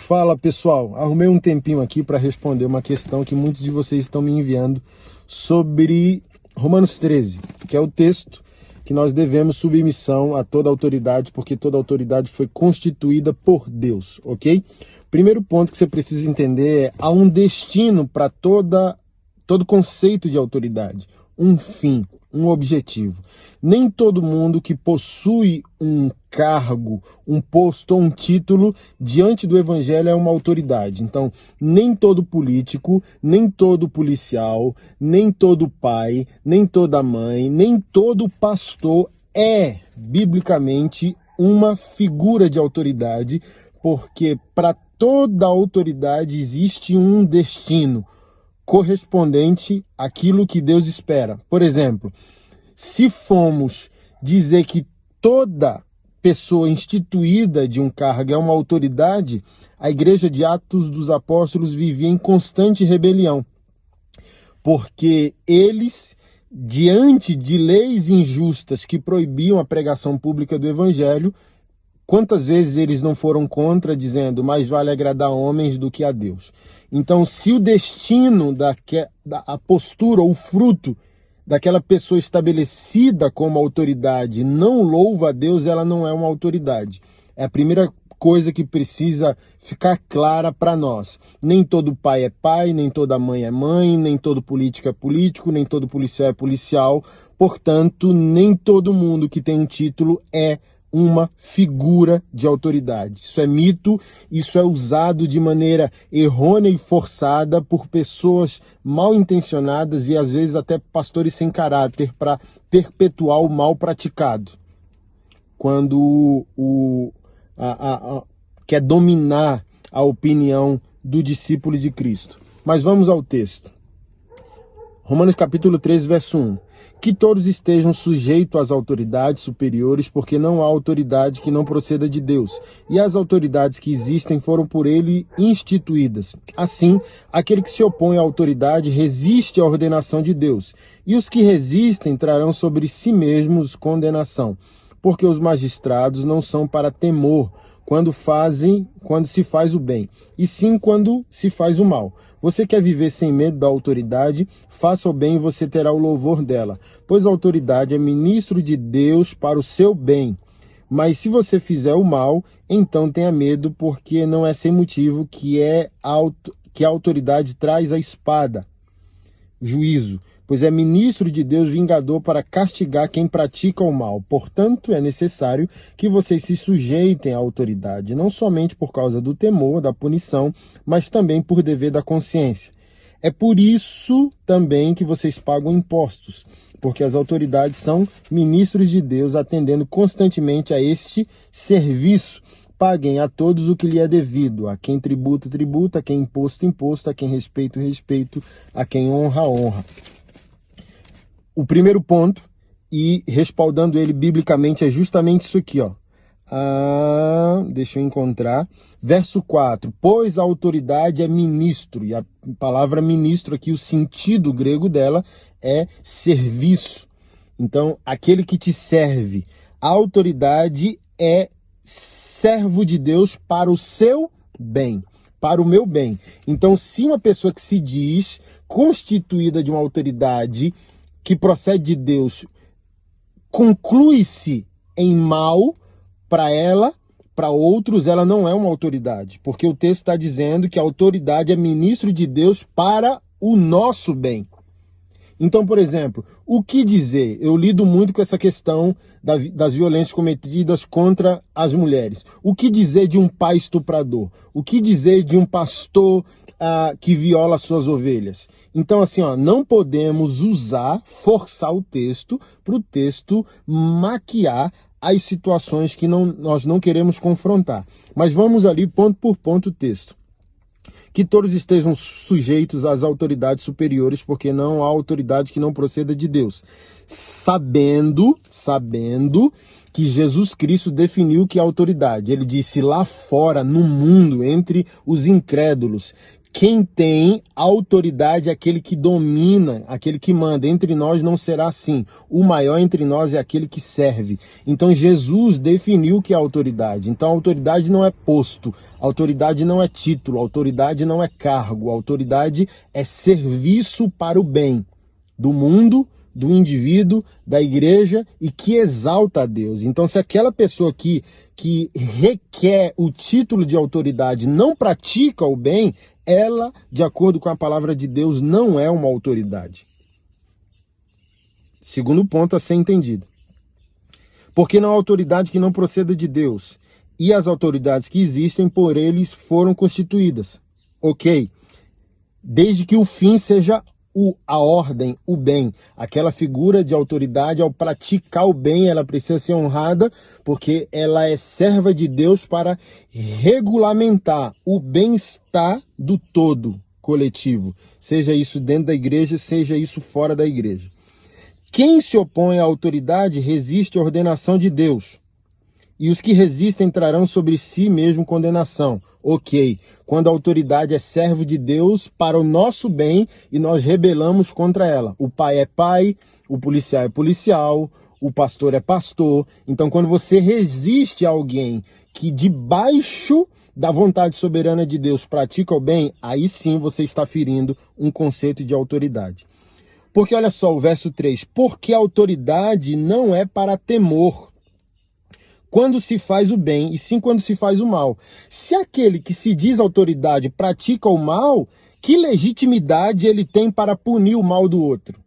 Fala pessoal, arrumei um tempinho aqui para responder uma questão que muitos de vocês estão me enviando sobre Romanos 13, que é o texto que nós devemos submissão a toda autoridade, porque toda autoridade foi constituída por Deus, ok? Primeiro ponto que você precisa entender é: há um destino para todo conceito de autoridade, um fim, um objetivo. Nem todo mundo que possui um cargo, um posto ou um título diante do evangelho é uma autoridade. Então, nem todo político, nem todo policial, nem todo pai, nem toda mãe, nem todo pastor é, biblicamente, uma figura de autoridade, porque para toda autoridade existe um destino correspondente àquilo que Deus espera. Por exemplo, se formos dizer que toda pessoa instituída de um cargo é uma autoridade, a igreja de Atos dos Apóstolos vivia em constante rebelião, porque eles, diante de leis injustas que proibiam a pregação pública do evangelho, quantas vezes eles não foram contra, dizendo: mais vale agradar homens do que a Deus. Então, se o destino a postura ou o fruto daquela pessoa estabelecida como autoridade não louva a Deus, ela não é uma autoridade. É a primeira coisa que precisa ficar clara para nós. Nem todo pai é pai, nem toda mãe é mãe, nem todo político é político, nem todo policial é policial. Portanto, nem todo mundo que tem um título é uma figura de autoridade. Isso é mito, isso é usado de maneira errônea e forçada por pessoas mal intencionadas e às vezes até pastores sem caráter para perpetuar o mal praticado. Quando quer dominar a opinião do discípulo de Cristo. Mas vamos ao texto. Romanos capítulo 13, verso 1. Que todos estejam sujeitos às autoridades superiores, porque não há autoridade que não proceda de Deus, e as autoridades que existem foram por ele instituídas. Assim, aquele que se opõe à autoridade resiste à ordenação de Deus, e os que resistem trarão sobre si mesmos condenação, porque os magistrados não são para temor quando se faz o bem, e sim quando se faz o mal. Você quer viver sem medo da autoridade? Faça o bem e você terá o louvor dela, pois a autoridade é ministro de Deus para o seu bem. Mas se você fizer o mal, então tenha medo, porque não é sem motivo que a autoridade traz a espada, juízo, pois é ministro de Deus vingador para castigar quem pratica o mal. Portanto, é necessário que vocês se sujeitem à autoridade, não somente por causa do temor, da punição, mas também por dever da consciência. É por isso também que vocês pagam impostos, porque as autoridades são ministros de Deus, atendendo constantemente a este serviço. Paguem a todos o que lhe é devido, a quem tributo, tributo, a quem imposto, imposto, a quem respeito, respeito, a quem honra, honra. O primeiro ponto, e respaldando ele biblicamente, é justamente isso aqui, ó. Deixa eu encontrar. Verso 4. Pois a autoridade é ministro, e a palavra ministro aqui, o sentido grego dela é serviço. Então, aquele que te serve. A autoridade é servo de Deus para o seu bem, para o meu bem. Então, se uma pessoa que se diz constituída de uma autoridade que procede de Deus, conclui-se em mal para ela, para outros, ela não é uma autoridade, porque o texto está dizendo que a autoridade é ministro de Deus para o nosso bem. Então, por exemplo, o que dizer? Eu lido muito com essa questão das violências cometidas contra as mulheres. O que dizer de um pai estuprador? O que dizer de um pastor que viola suas ovelhas? Então, assim, não podemos forçar o texto para o texto maquiar as situações que nós não queremos confrontar. Mas vamos ali ponto por ponto o texto. Que todos estejam sujeitos às autoridades superiores, porque não há autoridade que não proceda de Deus. Sabendo que Jesus Cristo definiu que é autoridade. Ele disse lá fora, no mundo, entre os incrédulos, Quem tem autoridade é aquele que domina, aquele que manda. Entre nós não será assim. O maior entre nós é aquele que serve. Então Jesus definiu o que é autoridade. Então a autoridade não é posto, a autoridade não é título, a autoridade não é cargo, a autoridade é serviço para o bem do mundo, do indivíduo, da igreja e que exalta a Deus. Então se aquela pessoa que requer o título de autoridade não pratica o bem, ela, de acordo com a palavra de Deus, não é uma autoridade. Segundo ponto a ser entendido. Porque não há autoridade que não proceda de Deus. E as autoridades que existem por eles foram constituídas. Ok. Desde que o fim seja a ordem, o bem. Aquela figura de autoridade, ao praticar o bem, ela precisa ser honrada, porque ela é serva de Deus para regulamentar o bem-estar do todo coletivo. Seja isso dentro da igreja, seja isso fora da igreja. Quem se opõe à autoridade resiste à ordenação de Deus. E os que resistem trarão sobre si mesmo condenação. Ok, quando a autoridade é servo de Deus para o nosso bem e nós rebelamos contra ela. O pai é pai, o policial é policial, o pastor é pastor. Então quando você resiste a alguém que debaixo da vontade soberana de Deus pratica o bem, aí sim você está ferindo um conceito de autoridade. Porque olha só o verso 3, porque a autoridade não é para temor quando se faz o bem, e sim quando se faz o mal. Se aquele que se diz autoridade pratica o mal, que legitimidade ele tem para punir o mal do outro?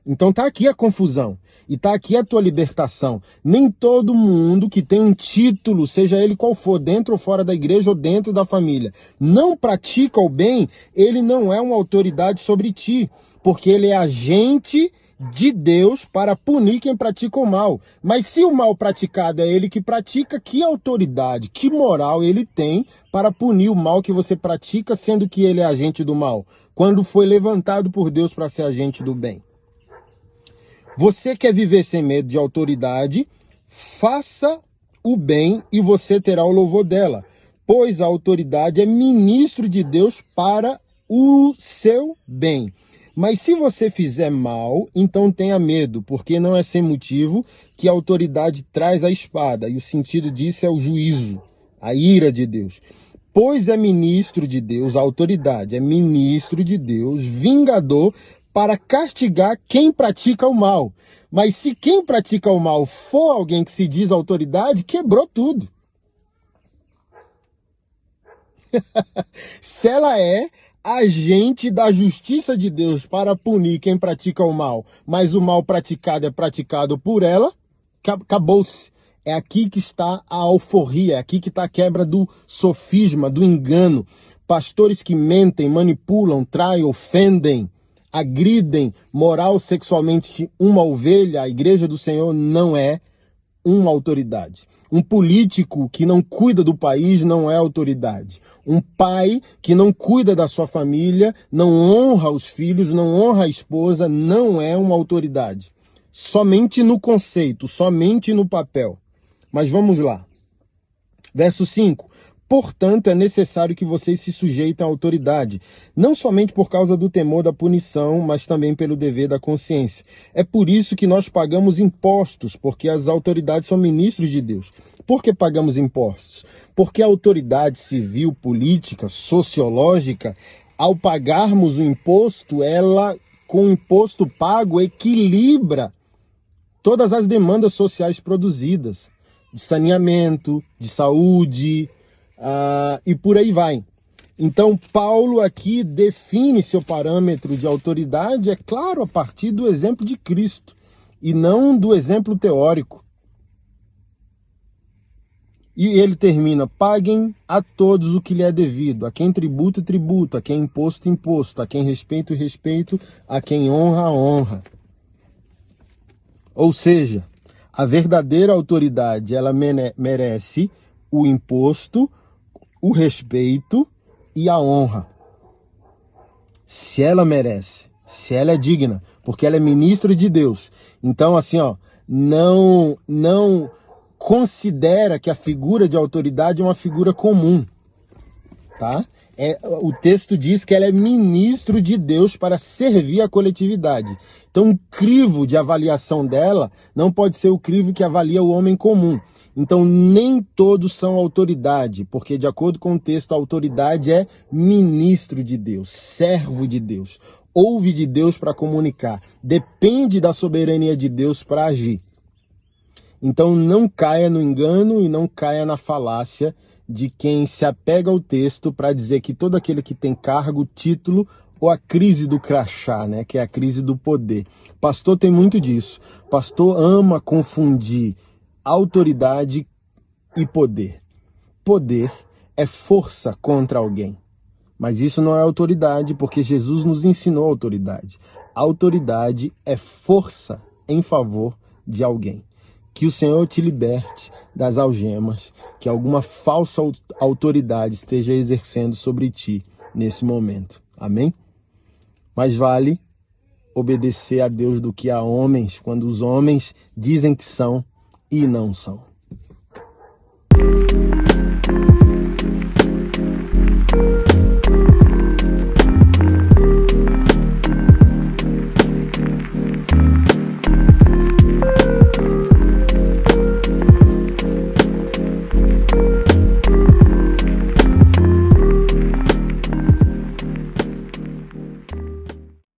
Então tá aqui a confusão, e tá aqui a tua libertação. Nem todo mundo que tem um título, seja ele qual for, dentro ou fora da igreja ou dentro da família, não pratica o bem, ele não é uma autoridade sobre ti, porque ele é agente de Deus para punir quem pratica o mal. Mas se o mal praticado é ele que pratica, que autoridade, que moral ele tem para punir o mal que você pratica, sendo que ele é agente do mal, quando foi levantado por Deus para ser agente do bem? Você quer viver sem medo de autoridade? Faça o bem e você terá o louvor dela, pois a autoridade é ministro de Deus para o seu bem. Mas se você fizer mal, então tenha medo, porque não é sem motivo que a autoridade traz a espada. E o sentido disso é o juízo, a ira de Deus. Pois é ministro de Deus, a autoridade é ministro de Deus, vingador, para castigar quem pratica o mal. Mas se quem pratica o mal for alguém que se diz autoridade, quebrou tudo. Se ela é agente da justiça de Deus para punir quem pratica o mal, mas o mal praticado é praticado por ela, acabou-se. É aqui que está a alforria, é aqui que está a quebra do sofisma, do engano. Pastores que mentem, manipulam, traem, ofendem, agridem moral sexualmente uma ovelha, a igreja do Senhor não é uma autoridade. Um político que não cuida do país não é autoridade. Um pai que não cuida da sua família, não honra os filhos, não honra a esposa, não é uma autoridade. Somente no conceito, somente no papel. Mas vamos lá. Verso 5. Portanto, é necessário que vocês se sujeitem à autoridade, não somente por causa do temor da punição, mas também pelo dever da consciência. É por isso que nós pagamos impostos, porque as autoridades são ministros de Deus. Por que pagamos impostos? Porque a autoridade civil, política, sociológica, ao pagarmos o imposto, ela, com o imposto pago, equilibra todas as demandas sociais produzidas, de saneamento, de saúde, e por aí vai. Então Paulo aqui define seu parâmetro de autoridade, é claro, a partir do exemplo de Cristo e não do exemplo teórico. E ele termina: paguem a todos o que lhe é devido, a quem tributo, tributo, a quem imposto, imposto, a quem respeito, respeito, a quem honra, honra. Ou seja, a verdadeira autoridade, ela merece o imposto, o respeito e a honra. Se ela merece, se ela é digna, porque ela é ministra de Deus. Então, assim, não considera que a figura de autoridade é uma figura comum, tá? O texto diz que ela é ministro de Deus para servir a coletividade. Então, o crivo de avaliação dela não pode ser o crivo que avalia o homem comum. Então, nem todos são autoridade, porque, de acordo com o texto, a autoridade é ministro de Deus, servo de Deus, ouve de Deus para comunicar, depende da soberania de Deus para agir. Então, não caia no engano e não caia na falácia de quem se apega ao texto para dizer que todo aquele que tem cargo, título ou a crise do crachá, né, que é a crise do poder. Pastor tem muito disso. Pastor ama confundir autoridade e poder. Poder é força contra alguém. Mas isso não é autoridade, porque Jesus nos ensinou autoridade. Autoridade é força em favor de alguém. Que o Senhor te liberte das algemas que alguma falsa autoridade esteja exercendo sobre ti nesse momento. Amém? Mais vale obedecer a Deus do que a homens, quando os homens dizem que são e não são.